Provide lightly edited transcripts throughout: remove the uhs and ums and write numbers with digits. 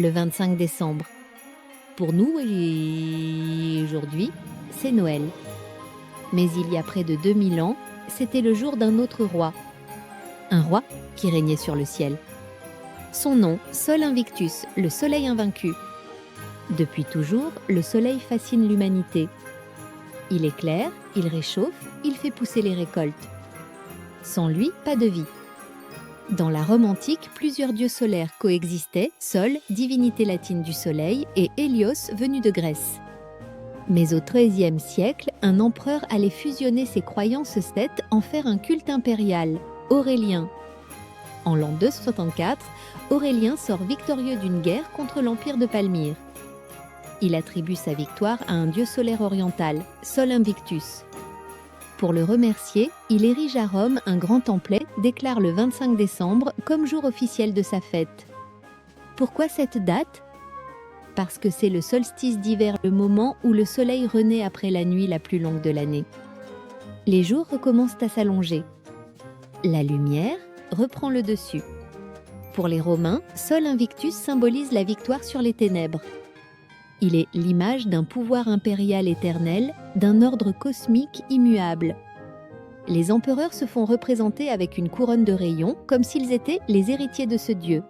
le 25 décembre. Pour nous, aujourd'hui, c'est Noël. Mais il y a près de 2000 ans, c'était le jour d'un autre roi. Un roi qui régnait sur le ciel. Son nom, Sol Invictus, le soleil invaincu. Depuis toujours, le soleil fascine l'humanité. Il éclaire, il réchauffe, il fait pousser les récoltes. Sans lui, pas de vie. Dans la Rome antique, plusieurs dieux solaires coexistaient, Sol, divinité latine du soleil, et Hélios, venu de Grèce. Mais au XIIIe siècle, un empereur allait fusionner ses croyances celtes en faire un culte impérial, Aurélien. En l'an 264, Aurélien sort victorieux d'une guerre contre l'empire de Palmyre. Il attribue sa victoire à un dieu solaire oriental, Sol Invictus. Pour le remercier, il érige à Rome un grand templet, déclare le 25 décembre comme jour officiel de sa fête. Pourquoi cette date ? Parce que c'est le solstice d'hiver, le moment où le soleil renaît après la nuit la plus longue de l'année. Les jours recommencent à s'allonger. La lumière reprend le dessus. Pour les Romains, Sol Invictus symbolise la victoire sur les ténèbres. Il est l'image d'un pouvoir impérial éternel, d'un ordre cosmique immuable. Les empereurs se font représenter avec une couronne de rayons, comme s'ils étaient les héritiers de ce dieu.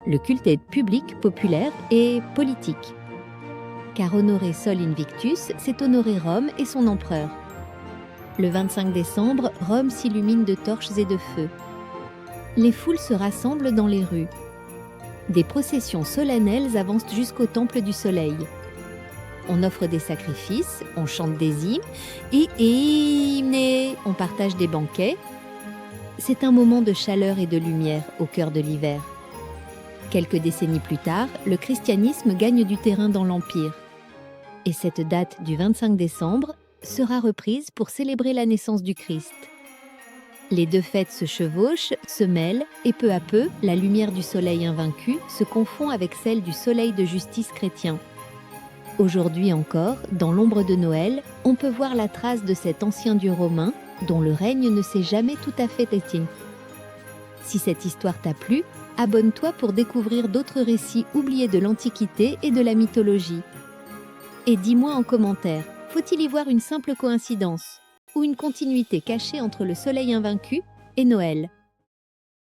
Le culte est public, populaire et politique. Car honorer Sol Invictus, c'est honorer Rome et son empereur. Le 25 décembre, Rome s'illumine de torches et de feux. Les foules se rassemblent dans les rues. Des processions solennelles avancent jusqu'au temple du soleil. On offre des sacrifices, on chante des hymnes et on partage des banquets. C'est un moment de chaleur et de lumière au cœur de l'hiver. Quelques décennies plus tard, le christianisme gagne du terrain dans l'Empire. Et cette date du 25 décembre sera reprise pour célébrer la naissance du Christ. Les deux fêtes se chevauchent, se mêlent, et peu à peu, la lumière du soleil invaincu se confond avec celle du soleil de justice chrétien. Aujourd'hui encore, dans l'ombre de Noël, on peut voir la trace de cet ancien dieu romain dont le règne ne s'est jamais tout à fait éteint. Si cette histoire t'a plu, abonne-toi pour découvrir d'autres récits oubliés de l'Antiquité et de la mythologie. Et dis-moi en commentaire, faut-il y voir une simple coïncidence ? Ou une continuité cachée entre le soleil invaincu et Noël?